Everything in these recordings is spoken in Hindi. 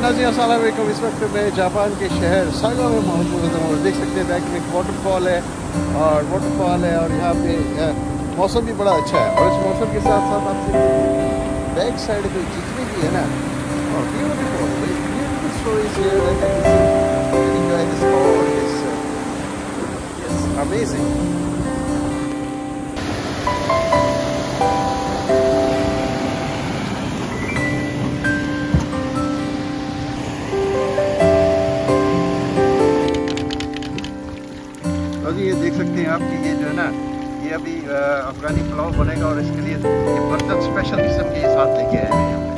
नाज़रीन अस्सलाम वालेकुम। इस वक्त मैं जापान के शहर सागा में मौजूद हूँ और देख सकते हैं बैक में एक वाटरफॉल है और यहाँ पे मौसम भी बड़ा अच्छा है। और इस मौसम के साथ साथ आपसे बैक साइड पे जितनी भी है ना और beautiful stories here that I can enjoy this spot is amazing. ये देख सकते हैं आप कि ये जो है ना ये अभी अफगानी पुलाव बनेगा और इसके लिए ये बर्तन स्पेशल किस्म के साथ लेके आए हैं यहाँ पे।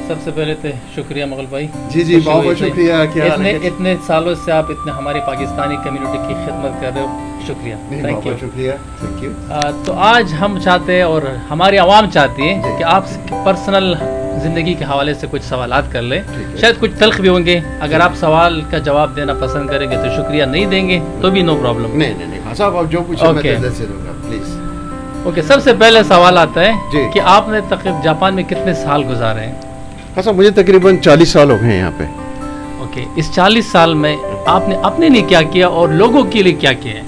सबसे पहले तो शुक्रिया मुगल भाई। जी बहुत बहुत शुक्रिया। क्या इतने सालों से आप इतने हमारे पाकिस्तानी कम्युनिटी की खिदमत कर रहे हो, शुक्रिया, थैंक यू। शुक्रिया, थैंक यू। तो आज हम चाहते हैं और हमारी आवाम चाहती है कि आप पर्सनल ज़िंदगी के हवाले से कुछ सवालात कर लें। शायद कुछ तल्ख भी होंगे, अगर आप सवाल का जवाब देना पसंद करेंगे तो शुक्रिया, नहीं देंगे तो भी नो प्रॉब्लम। नहीं साहब, आप जो पूछें मैं दिल से दूंगा, प्लीज़। ओके, सबसे पहले सवाल आता है कि आपने तकरीबन जापान में कितने साल गुजारे हैं? हाँ साहब, मुझे तकरीबन 40 साल हो गए हैं यहाँ पे। ओके, इस 40 साल में आपने अपने लिए क्या किया और लोगों के लिए क्या किया है?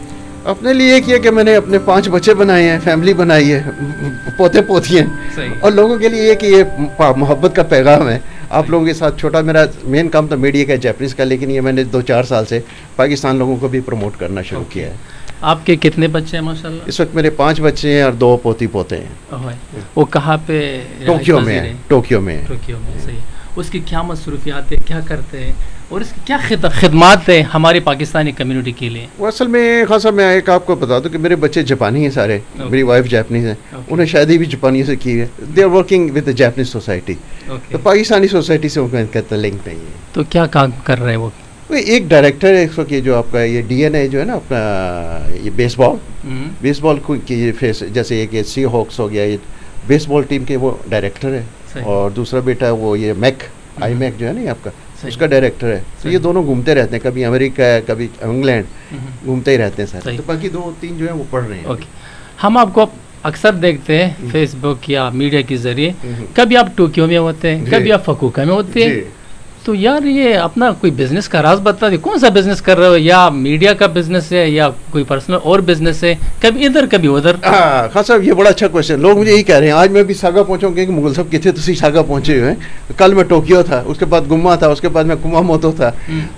अपने लिए ये किया कि मैंने अपने 5 बच्चे बनाए हैं, फैमिली बनाई है, पोते पोती हैं, और लोगों के लिए ये कि ये मोहब्बत का पैगाम है आप लोगों के साथ। छोटा मेरा मेन काम तो मीडिया का, जापानीज़ का, लेकिन ये मैंने 2-4 साल से पाकिस्तान लोगों को भी प्रमोट करना शुरू किया है। आपके कितने बच्चे हैं माशाल्लाह? इस वक्त मेरे 5 बच्चे हैं और 2 पोती पोते हैं। वो कहाँ पे? टोक्यो में है। टोक्यो में सही। उसकी क्या मसरूफियात है, क्या करते हैं और इसकी क्या खिदमात है हमारी पाकिस्तानी कम्युनिटी के लिए? वो असल में खासा मैं एक आपको बता दूं कि मेरे बच्चे जापानी हैं सारे। मेरी वाइफ जापानीज़ है, उन्हें शादी भी जापानी से की है। They are working with the Japanese society. तो पाकिस्तानी सोसाइटी से उनका लिंक नहीं है। तो क्या काम कर रहे हैं वो? एक डायरेक्टर है इसको कि जो आपका ये डीएनए जो है ना अपना ये बेसबॉल की ये फेस, जैसे एक सी हॉक्स हो गया, ये बेसबॉल टीम के वो डायरेक्टर है। और दूसरा बेटा वो ये आई मैक जो है ना आपका, उसका डायरेक्टर है। तो ये दोनों घूमते रहते हैं, कभी अमेरिका है कभी इंग्लैंड, घूमते ही रहते हैं सर। तो बाकी 2-3 जो है वो पढ़ रहे हैं। हम आपको अक्सर देखते हैं फेसबुक या मीडिया के जरिए, कभी आप टोक्यो में होते हैं, कभी आप फुकुओका में होते हैं। तो यार ये अपना कोई बिजनेस का राज बता दे, कौन सा बिजनेस कर रहे हो? या मीडिया का बिजनेस है या कोई पर्सनल और बिजनेस है? कभी इधर कभी उधर। हाँ साहब, ये बड़ा अच्छा क्वेश्चन। लोग मुझे यही कह रहे हैं। आज मैं भी सागा पहुंचूंगा कि मुगल साहब कितने तुसी सागा पहुंचे हुए हैं। कल मैं टोक्यो था, उसके बाद गुम्मा था, उसके बाद मैं कुमामोतो था।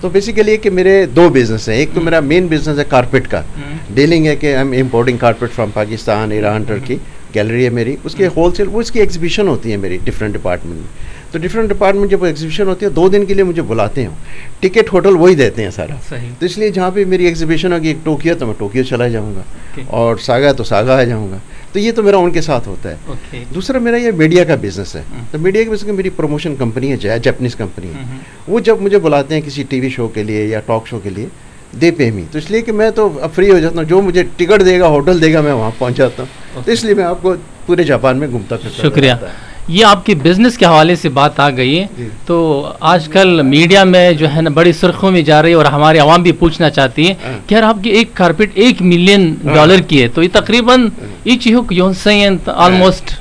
तो बेसिकली कि मेरे 2 बिजनेस हैं। एक तो मेरा मेन बिजनेस है कारपेट का, डीलिंग है कि I am importing carpet from Pakistan, Iran, Turkey. Gallery है मेरी, उसके होलसेल, वो इसकी एग्जीबिशन होती है मेरी डिफरेंट डिपार्टमेंट में। तो डिफरेंट डिपार्टमेंट जब एग्जीबिशन होती है 2 दिन के लिए मुझे बुलाते हैं, टिकट होटल वही देते हैं सारा। तो इसलिए जहाँ पे मेरी एग्जीबिशन होगी, एक टोक्यो तो मैं टोक्यो चला जाऊँगा, और सागा तो सागा आ जाऊँगा। तो ये तो मेरा उनके साथ होता है। दूसरा मेरा ये मीडिया का बिजनेस है। तो मीडिया के बिजनेस मेरी प्रमोशन कंपनी है, जापानीज़ कंपनी है। वो जब मुझे बुलाते हैं किसी टीवी शो के लिए या टॉक शो के लिए, दे पे मी, तो इसलिए कि मैं तो अब फ्री हो जाता हूँ, जो मुझे टिकट देगा, होटल देगा, मैं वहाँ पहुँच जाता हूँ। तो इसलिए मैं आपको पूरे जापान में घूमता फिरता। शुक्रिया। ये आपके बिजनेस के हवाले से बात आ गई है, तो आजकल मीडिया में जो है ना बड़ी सुर्खियों में जा रही है और हमारी आवाम भी पूछना चाहती है कि यार आपकी एक कारपेट $1 मिलियन की है, तो ये तकरीबन ऑलमोस्ट,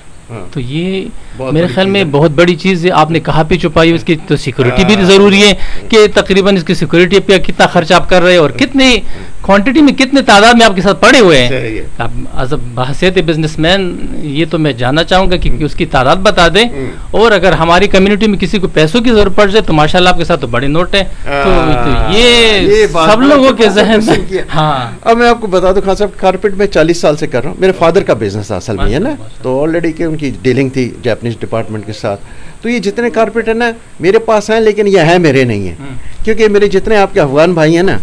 तो ये मेरे ख्याल में बहुत बड़ी चीज़ है। आपने कहाँ पे छुपाई, उसकी तो सिक्योरिटी भी ज़रूरी है कि तकरीबन इसकी सिक्योरिटी पे कितना खर्च आप कर रहे हैं और कितनी क्वांटिटी में, कितने तादाद में आपके साथ पड़े हुए हैं। आप एज अ बहसियत बिजनेसमैन ये तो मैं जानना चाहूँगा कि उसकी तादाद बता दें, और अगर हमारी कम्युनिटी में किसी को पैसों की जरूरत पड़ जाए तो माशाल्लाह आपके साथ तो बड़ी नोट है। तो ये सब लोगों के जहन में। हाँ, अब मैं आपको बता दूं खान साहब, कारपेट में 40 साल से कर रहा हूँ। मेरे फादर का बिजनेस असल में है ना, तो ऑलरेडी के उनकी डीलिंग थी जापानीज डिपार्टमेंट के साथ। तो ये जितने कारपेट है ना मेरे पास हैं, लेकिन ये है मेरे नहीं है, क्योंकि मेरे जितने आपके अफगान भाई हैं ना,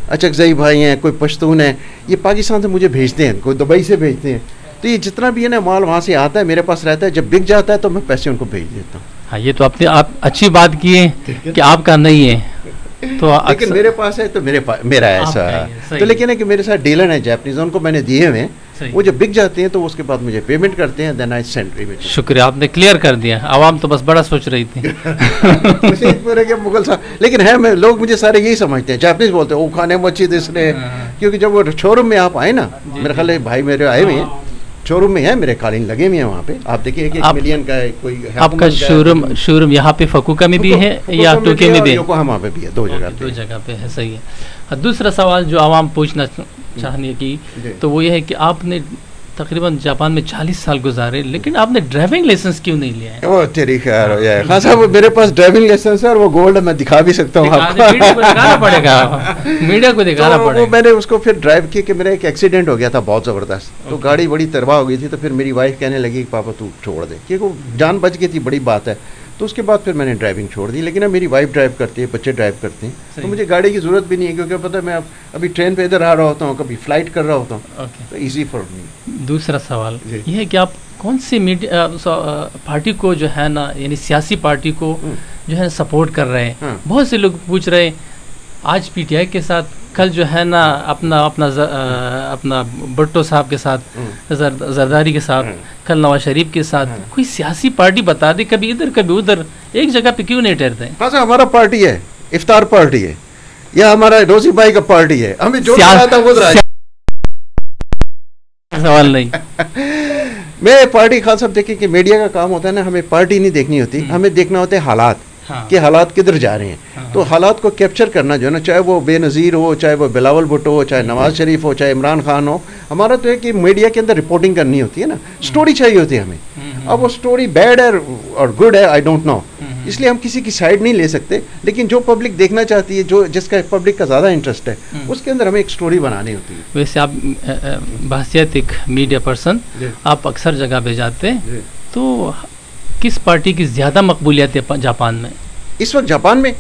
अचकजई भाई हैं, कोई पश्तून है, ये पाकिस्तान से मुझे भेजते हैं, कोई दुबई से भेजते हैं। तो ये जितना भी है ना माल वहाँ से आता है, मेरे पास रहता है। जब बिक जाता है तो मैं पैसे उनको भेज देता हूँ। हाँ, ये तो आपने आप अच्छी बात की है कि आपका नहीं है। तो लेकिन मेरे पास है तो मेरा ऐसा है। तो लेकिन है कि मेरे साथ डीलर है जापानीज, उनको मैंने दिए हुए, वो जब बिक जाते हैं तो उसके बाद मुझे पेमेंट करते हैं, देन आई सेंड पेमेंट। शुक्रिया, आपने क्लियर कर दिया। आवाम तो बस बड़ा सोच रही थी। मुगल साहब, लेकिन है मैं, लोग मुझे सारे यही समझते हैं, जापानीज बोलते हैं वो खाने मच्छी इसने, क्योंकि जब वो शोरूम में आप आए ना, मेरे ख्याल है भाई मेरे आए हुए हैं शोरूम में, है मेरे कालीन लगे हुए हैं वहाँ पे, आप देखिए 1 मिलियन का है कोई। आपका शोरूम यहाँ पे फकुका में भी है या टोक्यो में भी है? योकोहामा पे भी है, दो जगह पे है। सही है। दूसरा सवाल जो आवाम पूछना चाहने की, तो वो ये है कि आपने तकरीबन जापान में 40 साल गुजारे, लेकिन आपने ड्राइविंग लाइसेंस क्यों नहीं लिया है? ओ तेरी खैर हो जाए। हाँ साहब, मेरे पास ड्राइविंग लाइसेंस है और वो गोल्ड मैं दिखा भी सकता हूँ आपको। दिखाना पड़ेगा, मीडिया को दिखाना पड़ेगा। वो मैंने उसको फिर ड्राइव किया कि मेरा एक एक्सीडेंट हो गया था बहुत ज़बरदस्त, तो गाड़ी बड़ी तबाह हो गई थी, तो फिर मेरी वाइफ कहने लगी कि पापा तू छोड़ दे, क्योंकि जान बच गई थी, बड़ी बात है। तो उसके बाद फिर मैंने ड्राइविंग छोड़ दी, लेकिन अब मेरी वाइफ ड्राइव करती है, बच्चे ड्राइव करते हैं, तो मुझे गाड़ी की ज़रूरत भी नहीं है, क्योंकि पता है मैं अभी ट्रेन पे इधर आ रहा होता हूँ, कभी फ्लाइट कर रहा होता हूँ, तो ईजी फॉर मी। दूसरा सवाल ये है कि आप कौन सी पार्टी को जो है ना, यानी सियासी पार्टी को जो है सपोर्ट कर रहे हैं? बहुत से लोग पूछ रहे हैं, आज पीटीआई के साथ, कल जो है ना अपना भुट्टो साहब के साथ, जरदारी के साथ, कल नवाज शरीफ के साथ, कोई सियासी पार्टी बता दे, कभी इधर कभी उधर, एक जगह पे क्यों नहीं ठहरते? हाँ सर, हमारा पार्टी है, इफ्तार पार्टी है, या हमारा रोजी भाई का पार्टी है, हमें जो था वो सवाल नहीं। मैं पार्टी खास सब देखें कि मीडिया का काम होता है ना, हमें पार्टी नहीं देखनी होती, हमें देखना होता है हालात। कि हालात किधर जा रहे हैं, तो हालात को कैप्चर करना जो है ना, चाहे वो बेनज़ीर हो, चाहे वो बिलावल भुट्टो हो, चाहे नवाज शरीफ हो, चाहे इमरान खान हो, हमारा तो है कि मीडिया के अंदर रिपोर्टिंग करनी होती है ना, स्टोरी चाहिए होती है हमें। अब वो स्टोरी बैड है और गुड है, आई डोंट नो, इसलिए हम किसी की साइड नहीं ले सकते, लेकिन जो पब्लिक देखना चाहती है, जो जिसका पब्लिक का ज़्यादा इंटरेस्ट है, उसके अंदर हमें एक स्टोरी बनानी होती है। वैसे आप बहसियत एक मीडिया पर्सन, आप अक्सर जगह पे जाते हैं, तो किस पार्टी की ज़्यादा मकबूलियत है जापान में इस वक्त? जापान में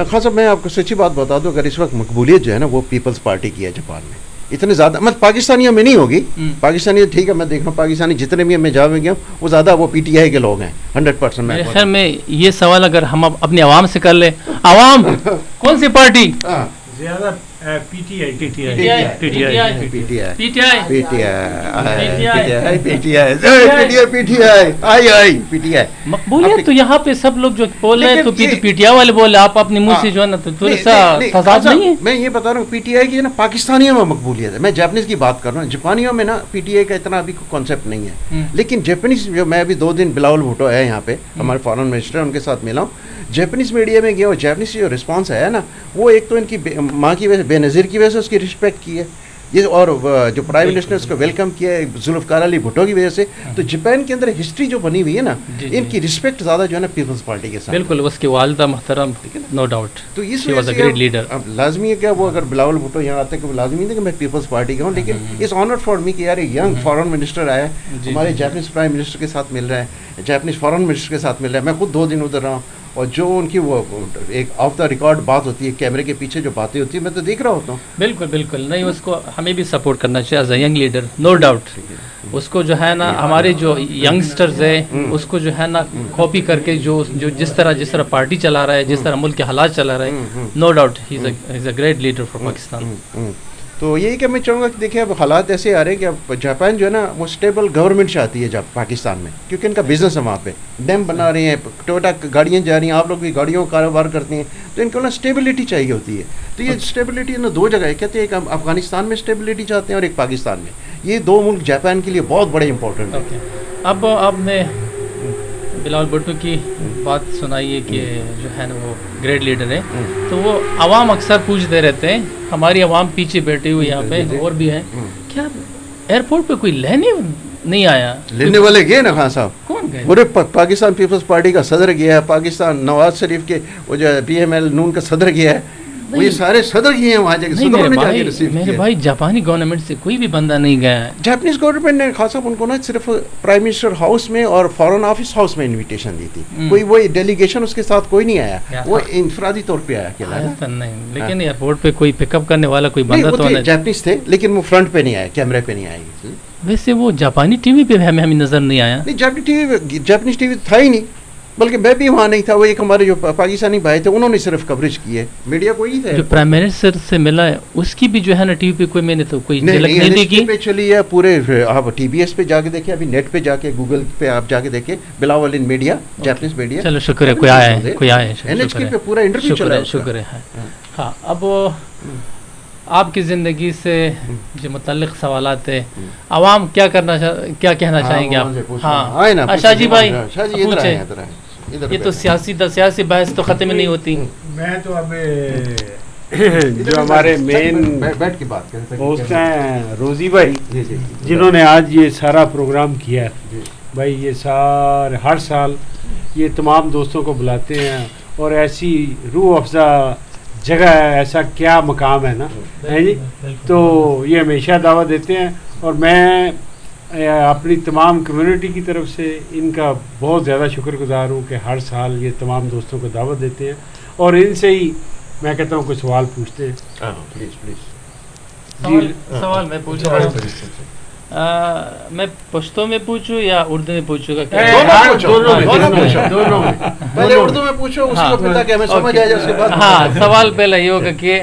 खासा मैं आपको सच्ची बात बता दूं, अगर इस वक्त मकबूलियत जो है ना, वो पीपल्स पार्टी की है जापान में। इतने ज़्यादा मतलब पाकिस्तानियों में नहीं होगी, पाकिस्तानी ठीक है, मैं देख रहा हूँ पाकिस्तानी जितने भी मैं जा गया वो ज़्यादा वो पीटीआई के लोग हैं 100%। मेरे ख्याल में ये सवाल अगर हम अपनी आवाम से कर ले, आवाम कौन सी पार्टी ज़्यादा? पीटीआई मकबूलियत तो यहाँ पे सब लोग जो बोल रहे हैं, तो पीटीआई वाले बोले, आप अपने मुंह से जो है ना, तो थोड़ा सा फसाद नहीं है? मैं ये बता रहा हूँ, पीटीआई की ना पाकिस्तानियों में मकबूलियत है, मैं जापानीज की बात कर रहा हूँ। जापानियों में ना पीटीआई का इतना अभी कॉन्सेप्ट नहीं है, लेकिन जापानीज जो, मैं अभी 2 दिन बिलावल भुट्टो है यहाँ पे, हमारे फॉरेन मिनिस्टर, उनके साथ मिला हूँ, जापानीज मीडिया में गया और जापानीज जो रिस्पांस है ना, वो एक तो इनकी माँ की वजह, बेनज़ीर की वजह से उसकी रिस्पेक्ट की है ये, और जो प्राइम मिनिस्टर उसको वेलकम किया है जुल्फ़िकार अली भुट्टो की वजह से। तो जापान के अंदर हिस्ट्री जो बनी हुई है ना, इनकी रिस्पेक्ट ज़्यादा जो है ना पीपल्स पार्टी के साथ। बिल्कुल, उसकी वालिदा मोहतरम, नो डाउट, तो इस वजह से ग्रेट लीडर। अब लाजमी है क्या, वो अगर बिलावल भुट्टो यहाँ आते हैं, कि लाजमी नहीं कि मैं पीपल्स पार्टी का हूँ, लेकिन इस ऑनर फॉर मी कि यार यंग फॉरेन मिनिस्टर आया है, हमारे जापानीज प्राइम मिनिस्टर के साथ मिल रहा है, जापानीज फॉरेन मिनिस्टर के साथ मिल रहा है। मैं खुद 2 दिन उधर रहा हूँ, और जो उनकी वो एक ऑफ द रिकॉर्ड बात होती है, कैमरे के पीछे जो बातें होती है, मैं तो देख रहा होता हूँ। बिल्कुल बिल्कुल, नहीं उसको हमें भी सपोर्ट करना चाहिए as a young leader, no doubt. उसको जो है ना, हमारे जो यंगस्टर्स है, उसको जो है ना कॉपी करके जो जिस तरह पार्टी चला रहा है, जिस तरह मुल्क के हालात चला रहा है, no doubt he is a great leader for Pakistan. तो यही कि मैं चाहूँगा कि देखिए अब हालात ऐसे आ रहे हैं कि अब जापान जो है ना, वो स्टेबल गवर्नमेंट चाहती है जब पाकिस्तान में, क्योंकि इनका बिजनेस है वहाँ पे, डैम बना रहे हैं, टोयोटा गाड़ियाँ जा रही हैं, आप लोग भी गाड़ियों का कारोबार करते हैं, तो इनको ना स्टेबिलिटी चाहिए होती है। तो ये स्टेबिलिटी ना 2 जगह है, कहते हैं एक अफगानिस्तान में स्टेबिलिटी चाहते हैं और एक पाकिस्तान में। ये 2 मुल्क जापान के लिए बहुत बड़े इंपॉर्टेंट है। अब आपने बिलावल भुट्टो की बात सुनाई है कि जो है ना वो ग्रेट लीडर है, तो वो आवाम अक्सर पूछते रहते हैं, हमारी आवाम पीछे बैठी हुई यहाँ पे और भी है, क्या एयरपोर्ट पे कोई लेने नहीं आया? लेने वाले गए ना खान साहब, कौन गए? पूरे पाकिस्तान पीपल्स पार्टी का सदर गया है, पाकिस्तान नवाज शरीफ के वो जो PML नून का सदर गया है, वो ये सारे सदर गए हैं वहाँ जाके। मेरे भाई जापानी गवर्नमेंट से कोई भी बंदा नहीं गया है। जापानीज गवर्नमेंट ने खासा उनको ना सिर्फ प्राइम मिनिस्टर हाउस में और फॉरेन ऑफिस हाउस में इनविटेशन दी थी, कोई वो डेलीगेशन उसके साथ कोई नहीं आया, वो इंफरादी तौर पे आया अकेला। नहीं, लेकिन एयरपोर्ट पे कोई पिकअप करने वाला कोई बंदा तो नहीं। जापानीज थे, लेकिन वो फ्रंट पे नहीं आए, कैमरे पे नहीं आए। वैसे वो जापानी टीवी पे हमें नजर नहीं आया। नहीं, जापानीज टीवी था ही नहीं, बल्कि मैं भी वहाँ नहीं था, वो एक हमारे जो पाकिस्तानी भाई थे उन्होंने सिर्फ कवरेज की है, मीडिया कोई था। जो प्राइम मिनिस्टर से मिला है उसकी भी जो है ना टीवी पे कोई मैंने तो कोई झलक नहीं देखी। पे चली है पूरे, आप TBS पे जाके देखिए, अभी नेट पे जाके गूगल पे आप जाके देखिए, बिलावल इन मीडिया, जापानीज मीडिया। चलो शुक्र है कोई आया है, कोई आया है, NHK पे पूरा इंटरव्यू चला है। शुक्र है। हाँ, अब आपकी ज़िंदगी से जो मुतल्लिक़ सवालात है, आवाम क्या कहना चाहेंगे आप? हाँ शाहजी भाई पूछे, ये तो सियासी बहस तो ख़त्म नहीं होती। मैं तो अब जो हमारे मेन बैठ के बात करें दोस्त हैं रोज़ी भाई, जिन्होंने आज ये सारा प्रोग्राम किया है भाई, ये हर साल ये तमाम दोस्तों को बुलाते हैं और ऐसी रूह अफ़ज़ा जगह है, ऐसा क्या मकाम है ना, है जी, तो ये हमेशा दावत देते हैं और मैं अपनी तमाम कम्युनिटी की तरफ से इनका बहुत ज़्यादा शुक्रगुजार हूँ कि हर साल ये तमाम दोस्तों को दावत देते हैं और इनसे ही मैं कहता हूँ कुछ सवाल पूछते हैं। सवाल मैं पूछूँ, मैं पश्तो में पूछूं या उर्दू में पूछूंगा? दोनों में। पहले उर्दू में पूछो, उसको फिर ताकि हमें समझ आ जाए, उसके बाद। हाँ, सवाल पहले ये होगा कि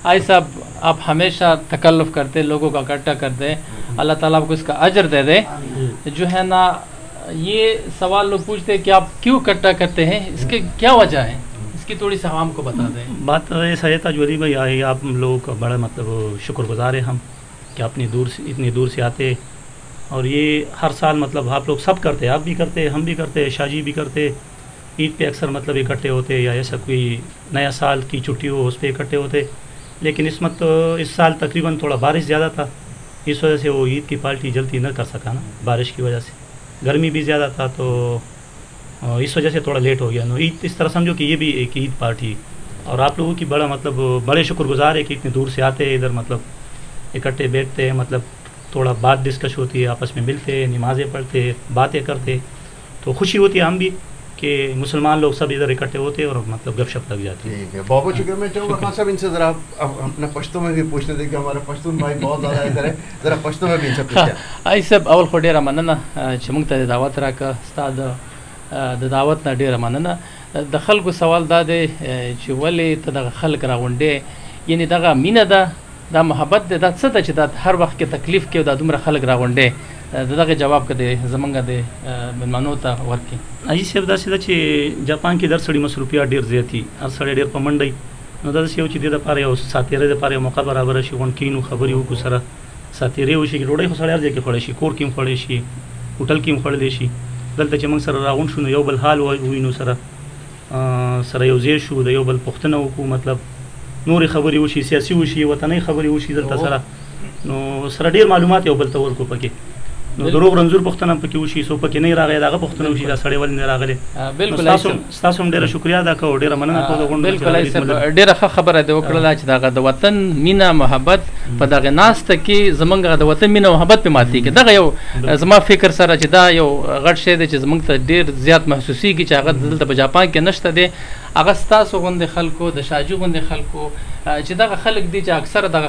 आई साहब आप हमेशा तकल्लुफ़ करते, लोगों का इकट्ठा करते हैं, अल्लाह ताला आपको इसका अजर दे दे। जो है ना, ये सवाल लोग पूछते हैं कि आप क्यों इकट्ठा करते हैं, इसके क्या वजह है, इसकी थोड़ी सी आवाम को बता दें। बात ऐसा है ताजवली भाई, आए आप लोगों का बड़ा मतलब शुक्रगुजार है हम कि अपनी इतनी दूर से आते, और ये हर साल मतलब आप लोग सब करते, आप भी करते, हम भी करते, शाहजी भी करते, ईद पे अक्सर मतलब इकट्ठे होते, या ऐसा कोई नया साल की छुट्टी हो उस पर इकट्ठे होते। लेकिन इस साल तकरीबन थोड़ा बारिश ज़्यादा था, इस वजह से वो ईद की पार्टी जल्दी न कर सका ना, बारिश की वजह से, गर्मी भी ज़्यादा था तो इस वजह से थोड़ा लेट हो गया। ईद इस तरह समझो कि ये भी एक ईद पार्टी, और आप लोगों की बड़ा मतलब बड़े शुक्रगुजार है कि इतनी दूर से आते हैं इधर, मतलब इकट्ठे बैठते हैं, मतलब थोड़ा बात डिस्कस होती है, आपस में मिलते हैं, नमाज़ें पढ़ते, बातें करते, तो खुशी होती है हम भी कि मुसलमान लोग सब इधर इकट्ठे होते हैं और मतलब गपशप लग जाती है। ठीक है, बहुत बहुत शुक्रिया। मैं चाहूँगा खान साहब इनसे ज़रा अपना पश्तो में भी पूछने दें कि हमारा पश्तून भाई बहुत ज़्यादा इधर है, ज़रा पश्तो में भी इनसे पूछते हैं। आई सब अवल खो डेरा मनना चमक ता दावत राका उस्ताद द दावत ना डेरा मनना दखल को सवाल दादे चवले तदा खल्क रावंडे, यानी दगा मीना दा मोहब्बत दा सदा च दा हर वक्त के तकलीफ के दा दुमरा खल्क रावंडे दादा के जवाब कदे जमंगा दे मेहमानों ता वर्की अजी सेब दा सीधा चे जापान की दर सड़ी मसरूफिया डेर जेती और सड़े डेर पमंडई नो दा से उची दे पारे ओ सातेरे दे पारे मौका बराबर शी वन कीनु खबरी हो कुसरा सातेरे हो शी रोडे हो सड़े जे के फड़े शी कोर किम फड़े शी होटल किम फड़े शी दलते चमंग सर राउंड शुनो यो बल हाल हुई नो सर सर यो जे शु द यो बल पुख्तना को मतलब नूरी खबरी हो शी सियासी हो शी वतनी खबरी हो शी दलता सर नो सर डेर मालूमात यो बल तवर को पके नो दरोग रंजूर पुख्तना पके हो शी सो पके नहीं रागे दागा पुख्तना हो शी दा सड़े वाली ने रागले बिल्कुल स्तासम डेर शुक्रिया दा को डेर मनना तो गोंड बिल्कुल ऐसे डेर खबर है दो कला च दागा द वतन मीना मोहब्बत पदागे नास तक जमंग द वतन मीना मोहब्बत पे माती के दगा यो जमा फिकर सर च दा यो गट शे दे च जमंग त डेर ज्यादा महसूसी की चागत दल त जापान के नष्ट दे अगस्ता सो गोंदे खलको द शाजू गोंदे खलको च दगा खलक दी च अक्सर दगा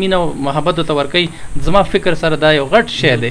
मीना मोहब्बत त वर्कई जमा फिकर सर दा यो गट शे दे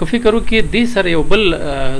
कफी करू कि दी सर यो बल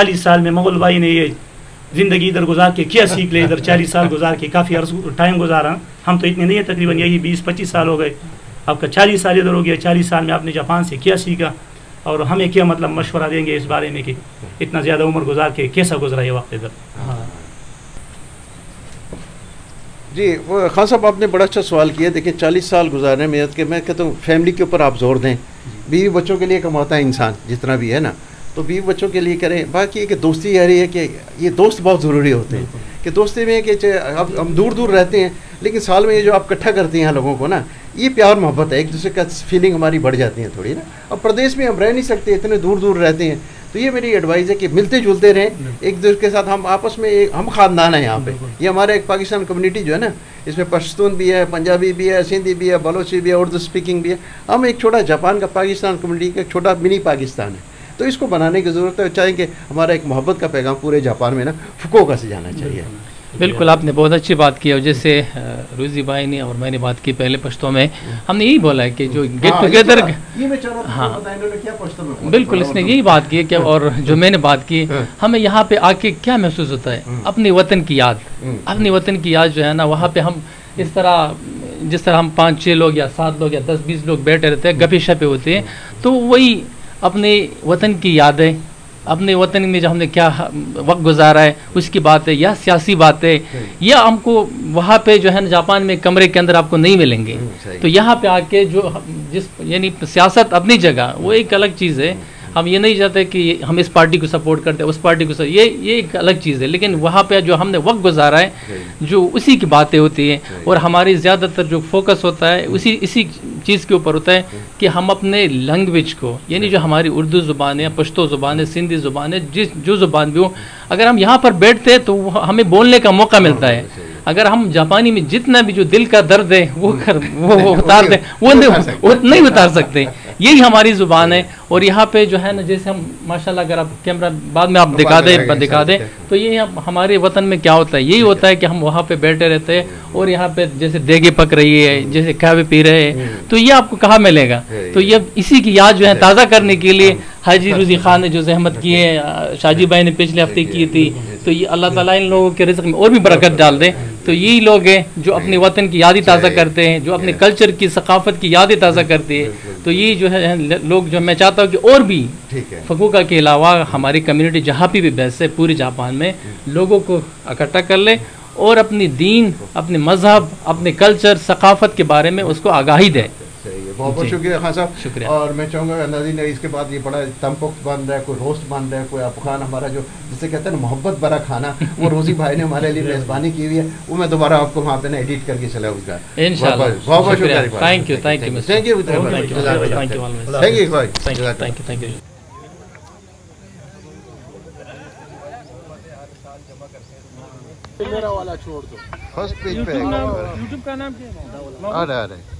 40 साल में मुगल भाई ने ये ज़िंदगी इधर गुजार के क्या सीख ले, इधर 40 साल गुजार के काफ़ी टाइम गुजारा, हम तो इतने नहीं है, तकरीबन यही 20-25 साल हो गए, आपका 40 साल इधर हो गया, 40 साल में आपने जापान से क्या सीखा और हमें क्या मतलब मशवरा देंगे इस बारे में कि इतना ज़्यादा उम्र गुजार के कैसा गुजरा ये वक्त इधर। हाँ जी, वो खान साहब आपने बड़ा अच्छा सवाल किया। देखिए 40 साल गुजारने में के मैं कहता हूँ फैमिली के ऊपर आप जोर दें। बीवी बच्चों के लिए कमाता है इंसान जितना भी है ना, तो बीवी बच्चों के लिए करें। बाकी कि दोस्ती यारी है कि ये दोस्त बहुत ज़रूरी होते हैं कि दोस्ती में कि अब हम दूर दूर रहते हैं लेकिन साल में ये जो आप इकट्ठा करते हैं लोगों को ना, ये प्यार मोहब्बत है, एक दूसरे का फीलिंग हमारी बढ़ जाती है थोड़ी ना। अब प्रदेश में हम रह नहीं सकते, इतने दूर दूर रहते हैं, तो ये मेरी एडवाइस है कि मिलते जुलते रहें एक दूसरे के साथ। हम आपस में हम ख़ानदान है यहाँ पे। ये हमारा एक पाकिस्तान कम्युनिटी जो है ना, इसमें पश्तून भी है, पंजाबी भी है, सिंधी भी है, बलोची भी है, उर्दू स्पीकिंग भी है। हम एक छोटा जापान का पाकिस्तान कम्युनिटी का छोटा मिनी पाकिस्तान है, तो इसको बनाने की ज़रूरत है। चाहेंगे हमारा एक मोहब्बत का पैगाम पूरे जापान में ना फुकुओका से जाना चाहिए। बिल्कुल, आपने बहुत अच्छी बात की। और जैसे रोजी भाई ने और मैंने बात की पहले पश्तो में, हमने यही बोला है कि जो गेट टुगेदर, हाँ बिल्कुल, इसने यही बात की कि, और जो मैंने बात की, हमें यहाँ पे आके क्या महसूस होता है, अपने वतन की याद। अपने वतन की याद जो है ना, वहाँ पे हम इस तरह, जिस तरह हम 5-6 लोग या 7 लोग या 10-20 लोग बैठे रहते हैं, गपे शपे होते हैं, तो वही अपने वतन की यादें, अपने वतन में जो हमने क्या वक्त गुजारा है उसकी बात है, या सियासी बात है, या हमको वहाँ पे जो है ना जापान में कमरे के अंदर आपको नहीं मिलेंगे। तो यहाँ पे आके जो जिस यानी सियासत अपनी जगह वो एक अलग चीज़ है। हम ये नहीं चाहते कि हम इस पार्टी को सपोर्ट करते हैं, उस पार्टी को ये एक अलग चीज़ है, लेकिन वहाँ पे जो हमने वक्त गुजारा है, जो उसी की बातें होती हैं, और हमारी ज़्यादातर जो फोकस होता है इसी चीज़ के ऊपर होता है कि हम अपने लैंग्वेज को, यानी जो हमारी उर्दू ज़ुबान है, पश्तो ज़ुबान है, सिंधी ज़ुबान है, जो ज़ुबान भी हो, अगर हम यहाँ पर बैठते हैं तो हमें बोलने का मौका मिलता है। अगर हम जापानी में जितना भी जो दिल का दर्द है वो उतार दें, वो नहीं उतार सकते। यही हमारी ज़ुबान है। और यहाँ पे जो है ना, जैसे हम माशाल्लाह, अगर आप कैमरा बाद में आप दिखा दें तो ये हमारे वतन में क्या होता है, यही होता है कि हम वहाँ पे बैठे रहते हैं और यहाँ पे जैसे देगे पक रही है, जैसे कहवे पी रहे हैं, तो ये आपको कहाँ मिलेगा। तो ये इसी की याद जो है ताज़ा करने के लिए हाजी रोजी खान ने जो जहमत की है, शाजी भाई ने पिछले हफ्ते की थी, तो ये अल्लाह ताला इन लोगों के रिज़्क़ में और भी बरकत डाल दे। तो यही लोग हैं जो अपने वतन की यादें ताज़ा करते हैं, जो अपने कल्चर की सकाफत की यादें ताज़ा करते हैं। तो ये जो है लोग, जो मैं चाहता हूँ कि और भी फुकुओका के अलावा हमारी कम्युनिटी जहाँ पे भी बैठे पूरे जापान में लोगों को इकट्ठा कर ले और अपनी दीन, अपने मजहब, अपने कल्चर, सकाफत के बारे में उसको आगाही दे। बहुत बहुत शुक्रिया खान साहब, शुक्रिया। और मैं चाहूँगा नाज़रीन, इसके बाद ये बड़ा तमपुख्त बन रहा है, कोई रोस्ट बन रहा है, कोई अफगान हमारा जो जिसे कहते हैं ना मोहब्बत भरा खाना, वो रोजी भाई ने हमारे लिए मेज़बानी की हुई है, वो मैं दोबारा आपको वहाँ पे ना एडिट करके चलाऊँगा इंशाल्लाह। बहुत बहुत शुक्रिया, थैंक यू मेरा वाला छोड़ दो, फर्स्ट पेज पे यूट्यूब का नाम क्या है? आ रहा है।